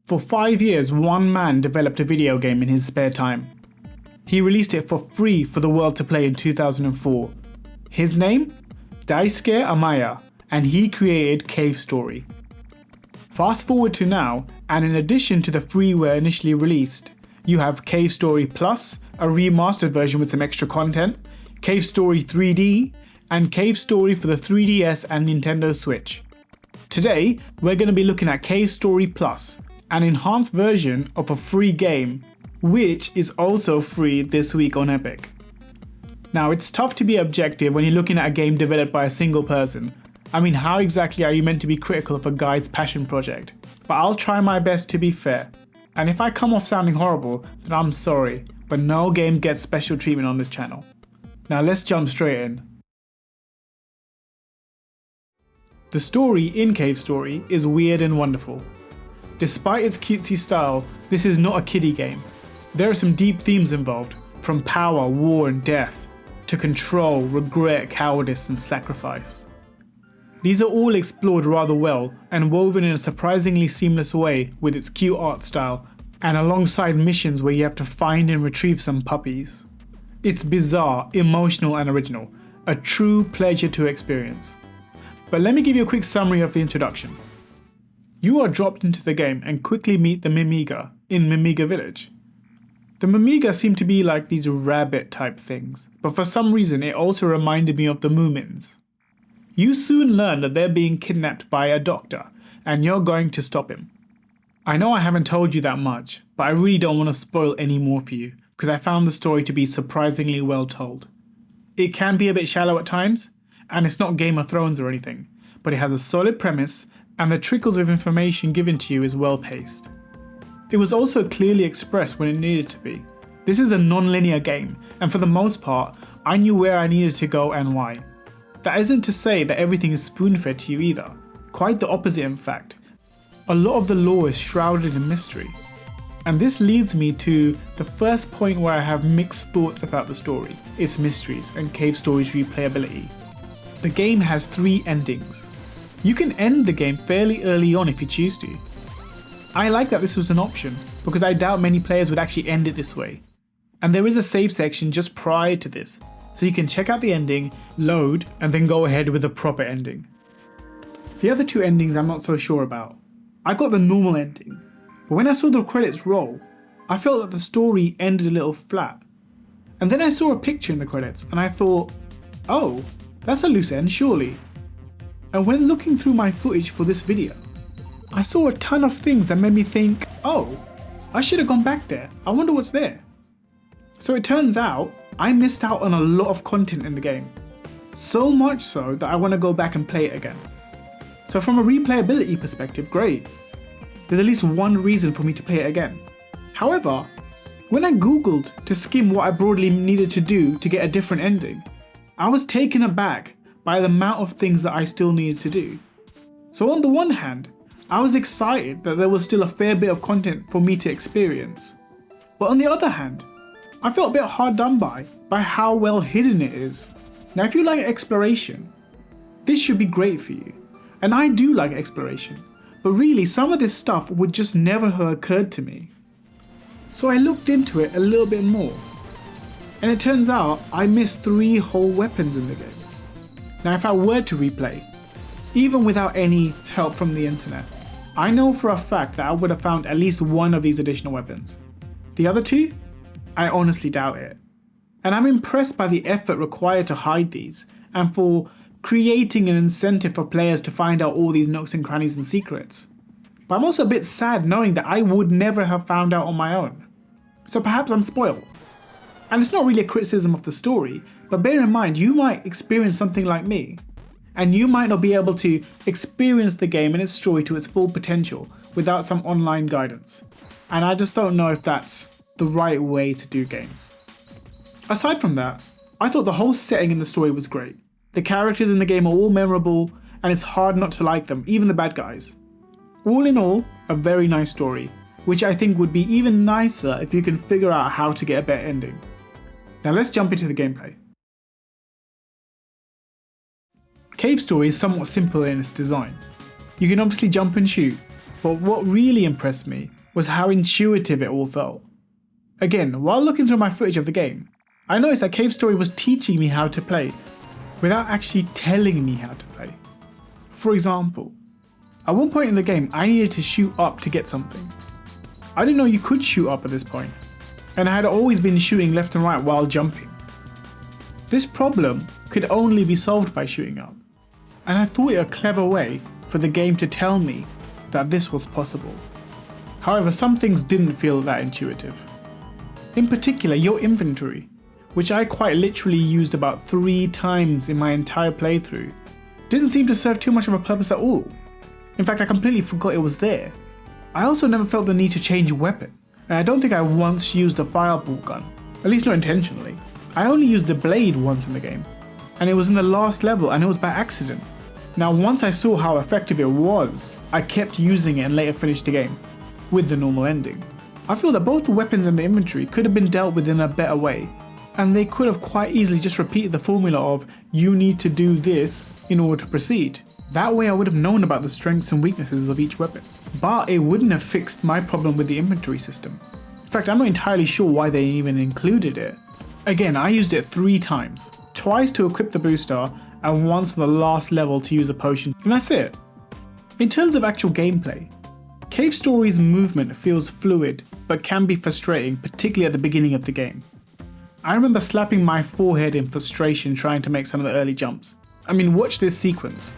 For 5 years, one man developed a video game in his spare time. He released it for free for the world to play in 2004. His name? Daisuke Amaya, and he created Cave Story. Fast forward to now, and in addition to the freeware initially released, you have Cave Story Plus, a remastered version with some extra content, Cave Story 3D, and Cave Story for the 3DS and Nintendo Switch. Today, we're going to be looking at Cave Story Plus, an enhanced version of a free game, which is also free this week on Epic. Now, it's tough to be objective when you're looking at a game developed by a single person. I mean, how exactly are you meant to be critical of a guy's passion project? But I'll try my best to be fair. And if I come off sounding horrible, then I'm sorry, but no game gets special treatment on this channel. Now let's jump straight in. The story in Cave Story is weird and wonderful. Despite its cutesy style, this is not a kiddie game. There are some deep themes involved, from power, war and death, to control, regret, cowardice and sacrifice. These are all explored rather well and woven in a surprisingly seamless way with its cute art style and alongside missions where you have to find and retrieve some puppies. It's bizarre, emotional and original, a true pleasure to experience. But let me give you a quick summary of the introduction. You are dropped into the game and quickly meet the Mimiga in Mimiga Village. The Mimiga seem to be like these rabbit type things, but for some reason it also reminded me of the Moomins. You soon learn that they're being kidnapped by a doctor, and you're going to stop him. I know I haven't told you that much, but I really don't want to spoil any more for you, because I found the story to be surprisingly well told. It can be a bit shallow at times, and it's not Game of Thrones or anything, but it has a solid premise, and the trickles of information given to you is well paced. It was also clearly expressed when it needed to be. This is a non-linear game, and for the most part, I knew where I needed to go and why. That isn't to say that everything is spoon-fed to you either. Quite the opposite in fact. A lot of the lore is shrouded in mystery. And this leads me to the first point where I have mixed thoughts about the story, its mysteries and Cave Story's replayability. The game has 3 endings. You can end the game fairly early on if you choose to. I like that this was an option, because I doubt many players would actually end it this way. And there is a save section just prior to this, so you can check out the ending, load, and then go ahead with the proper ending. The other 2 endings I'm not so sure about. I got the normal ending, but when I saw the credits roll, I felt that the story ended a little flat. And then I saw a picture in the credits and I thought, oh, that's a loose end surely. And when looking through my footage for this video, I saw a ton of things that made me think, oh, I should have gone back there, I wonder what's there. So it turns out, I missed out on a lot of content in the game. So much so that I want to go back and play it again. So from a replayability perspective, great. There's at least one reason for me to play it again. However, when I googled to skim what I broadly needed to do to get a different ending, I was taken aback by the amount of things that I still needed to do. So on the one hand, I was excited that there was still a fair bit of content for me to experience. But on the other hand, I felt a bit hard done by how well hidden it is. Now if you like exploration, this should be great for you. And I do like exploration, but really some of this stuff would just never have occurred to me. So I looked into it a little bit more. And it turns out I missed 3 whole weapons in the game. Now if I were to replay, even without any help from the internet, I know for a fact that I would have found at least 1 of these additional weapons. The other 2? I honestly doubt it. And I'm impressed by the effort required to hide these, and for creating an incentive for players to find out all these nooks and crannies and secrets. But I'm also a bit sad knowing that I would never have found out on my own. So perhaps I'm spoiled. And it's not really a criticism of the story, but bear in mind you might experience something like me, and you might not be able to experience the game and its story to its full potential without some online guidance. And I just don't know if that's the right way to do games. Aside from that, I thought the whole setting in the story was great. The characters in the game are all memorable, and it's hard not to like them, even the bad guys. All in all, a very nice story, which I think would be even nicer if you can figure out how to get a better ending. Now let's jump into the gameplay. Cave Story is somewhat simple in its design. You can obviously jump and shoot, but what really impressed me was how intuitive it all felt. Again, while looking through my footage of the game, I noticed that Cave Story was teaching me how to play without actually telling me how to play. For example, at one point in the game I needed to shoot up to get something. I didn't know you could shoot up at this point, and I had always been shooting left and right while jumping. This problem could only be solved by shooting up, and I thought it a clever way for the game to tell me that this was possible. However, some things didn't feel that intuitive. In particular, your inventory, which I quite literally used about 3 times in my entire playthrough, didn't seem to serve too much of a purpose at all. In fact, I completely forgot it was there. I also never felt the need to change weapon, and I don't think I once used a fireball gun, at least not intentionally. I only used the blade once in the game, and it was in the last level, and it was by accident. Now, once I saw how effective it was, I kept using it and later finished the game, with the normal ending. I feel that both the weapons and the inventory could have been dealt with in a better way, and they could have quite easily just repeated the formula of you need to do this in order to proceed. That way I would have known about the strengths and weaknesses of each weapon, but it wouldn't have fixed my problem with the inventory system. In fact, I'm not entirely sure why they even included it. Again, I used it 3 times, twice to equip the booster and once on the last level to use a potion, and that's it. In terms of actual gameplay, Cave Story's movement feels fluid but can be frustrating, particularly at the beginning of the game. I remember slapping my forehead in frustration trying to make some of the early jumps. I mean, watch this sequence.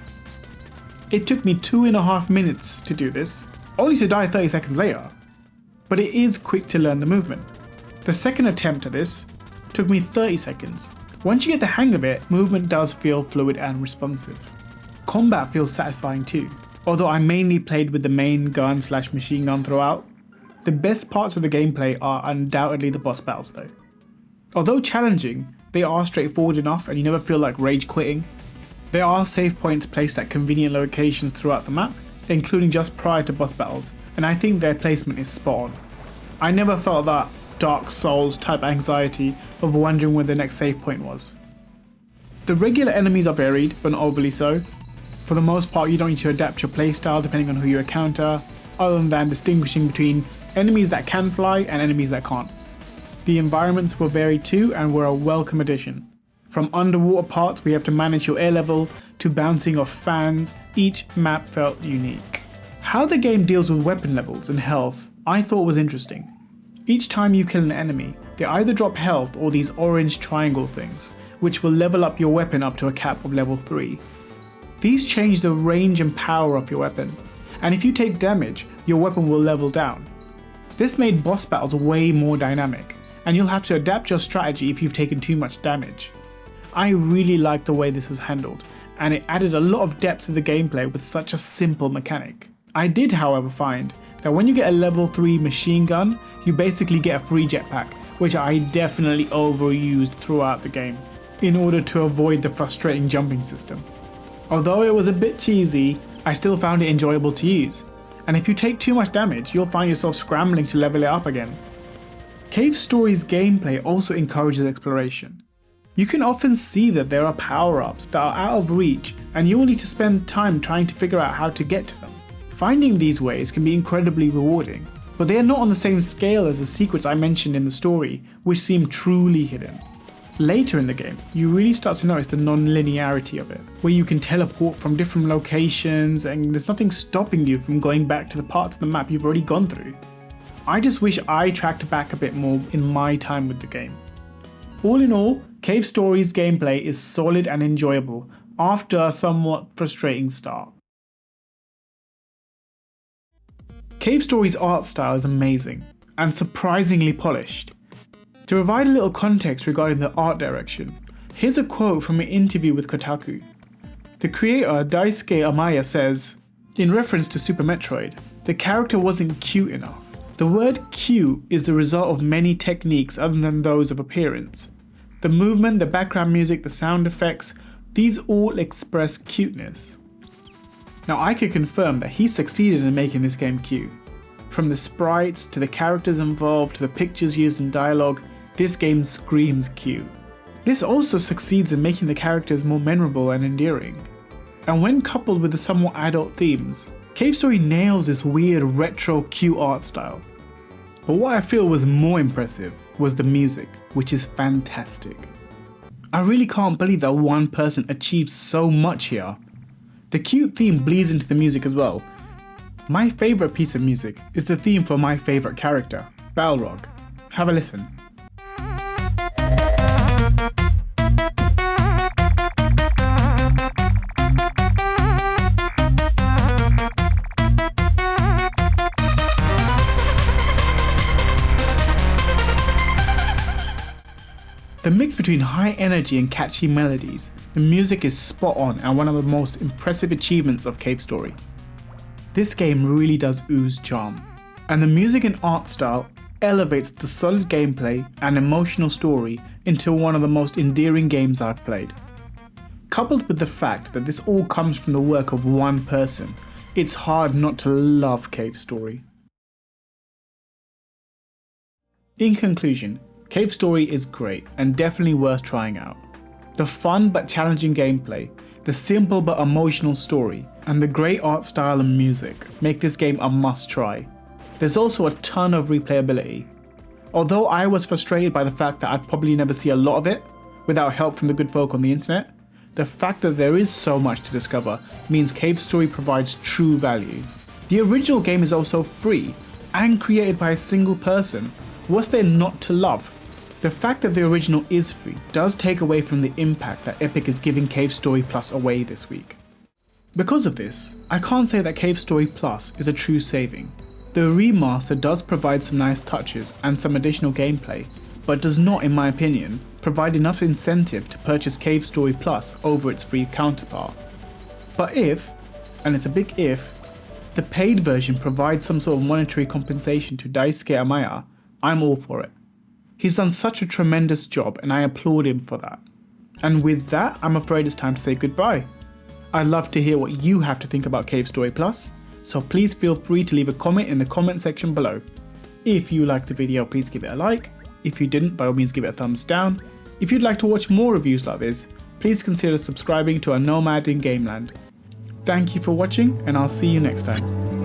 It took me 2.5 minutes to do this, only to die 30 seconds later. But it is quick to learn the movement. The second attempt at this took me 30 seconds. Once you get the hang of it, movement does feel fluid and responsive. Combat feels satisfying too, although I mainly played with the main gun / machine gun throughout. The best parts of the gameplay are undoubtedly the boss battles though. Although challenging, they are straightforward enough and you never feel like rage quitting. There are save points placed at convenient locations throughout the map, including just prior to boss battles, and I think their placement is spot on. I never felt that Dark Souls type anxiety of wondering where the next save point was. The regular enemies are varied, but not overly so. For the most part, you don't need to adapt your playstyle depending on who you encounter, other than distinguishing between enemies that can fly and enemies that can't. The environments were varied too and were a welcome addition. From underwater parts where you have to manage your air level to bouncing off fans, each map felt unique. How the game deals with weapon levels and health I thought was interesting. Each time you kill an enemy, they either drop health or these orange triangle things, which will level up your weapon up to a cap of level 3. These change the range and power of your weapon, and if you take damage, your weapon will level down. This made boss battles way more dynamic, and you'll have to adapt your strategy if you've taken too much damage. I really liked the way this was handled, and it added a lot of depth to the gameplay with such a simple mechanic. I did, however, find that when you get a level 3 machine gun, you basically get a free jetpack, which I definitely overused throughout the game in order to avoid the frustrating jumping system. Although it was a bit cheesy, I still found it enjoyable to use, and if you take too much damage, you'll find yourself scrambling to level it up again. Cave Story's gameplay also encourages exploration. You can often see that there are power-ups that are out of reach, and you will need to spend time trying to figure out how to get to them. Finding these ways can be incredibly rewarding, but they are not on the same scale as the secrets I mentioned in the story, which seem truly hidden. Later in the game, you really start to notice the non-linearity of it, where you can teleport from different locations and there's nothing stopping you from going back to the parts of the map you've already gone through. I just wish I tracked back a bit more in my time with the game. All in all, Cave Story's gameplay is solid and enjoyable after a somewhat frustrating start. Cave Story's art style is amazing and surprisingly polished. To provide a little context regarding the art direction, here's a quote from an interview with Kotaku. The creator Daisuke Amaya says, in reference to Super Metroid, the character wasn't cute enough. The word cute is the result of many techniques other than those of appearance. The movement, the background music, the sound effects, these all express cuteness. Now I can confirm that he succeeded in making this game cute. From the sprites to the characters involved to the pictures used in dialogue, this game screams cute. This also succeeds in making the characters more memorable and endearing. And when coupled with the somewhat adult themes, Cave Story nails this weird retro cute art style. But what I feel was more impressive was the music, which is fantastic. I really can't believe that one person achieved so much here. The cute theme bleeds into the music as well. My favourite piece of music is the theme for my favourite character, Balrog. Have a listen. The mix between high energy and catchy melodies, the music is spot on and one of the most impressive achievements of Cave Story. This game really does ooze charm, and the music and art style elevates the solid gameplay and emotional story into one of the most endearing games I've played. Coupled with the fact that this all comes from the work of one person, it's hard not to love Cave Story. In conclusion, Cave Story is great and definitely worth trying out. The fun but challenging gameplay, the simple but emotional story, and the great art style and music make this game a must try. There's also a ton of replayability. Although I was frustrated by the fact that I'd probably never see a lot of it without help from the good folk on the internet, the fact that there is so much to discover means Cave Story provides true value. The original game is also free and created by a single person. What's there not to love? The fact that the original is free does take away from the impact that Epic is giving Cave Story Plus away this week. Because of this, I can't say that Cave Story Plus is a true saving. The remaster does provide some nice touches and some additional gameplay, but does not, in my opinion, provide enough incentive to purchase Cave Story Plus over its free counterpart. But if, and it's a big if, the paid version provides some sort of monetary compensation to Daisuke Amaya, I'm all for it. He's done such a tremendous job and I applaud him for that. And with that, I'm afraid it's time to say goodbye. I'd love to hear what you have to think about Cave Story Plus, so please feel free to leave a comment in the comment section below. If you liked the video, please give it a like. If you didn't, by all means give it a thumbs down. If you'd like to watch more reviews like this, please consider subscribing to our Nomad in Gameland. Thank you for watching and I'll see you next time.